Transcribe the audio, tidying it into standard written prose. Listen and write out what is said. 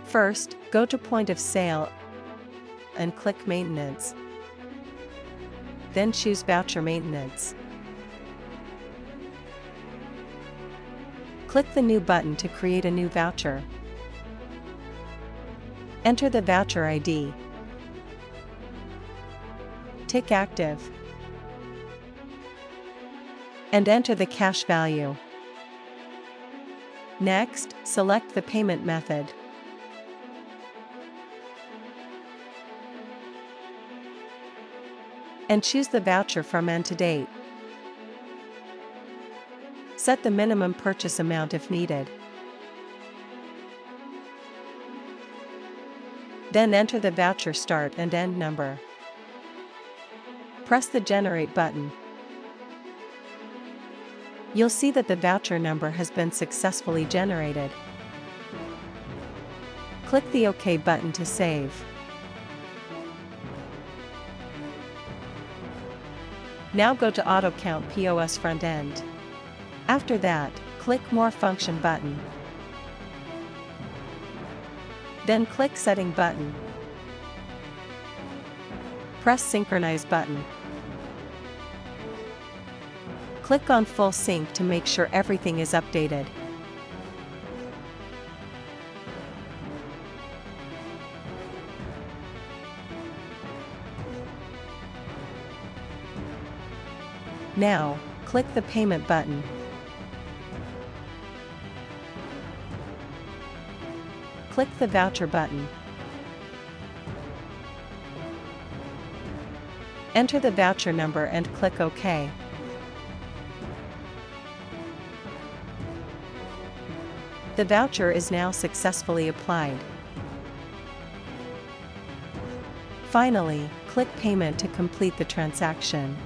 First, go to Point of Sale and click Maintenance. Then choose Voucher Maintenance. Click the New button to create a new voucher. Enter the voucher ID. Tick Active. And enter the cash value. Next, select the payment method. And choose the voucher from and to date. Set the minimum purchase amount if needed. Then enter the voucher start and end number. Press the Generate button. You'll see that the voucher number has been successfully generated. Click the OK button to save. Now go to AutoCount POS front end. After that, click More Function button. Then click Setting button. Press Synchronize button. Click on Full Sync to make sure everything is updated. Now, click the Payment button. Click the Voucher button. Enter the voucher number and click OK. The voucher is now successfully applied. Finally, click Payment to complete the transaction.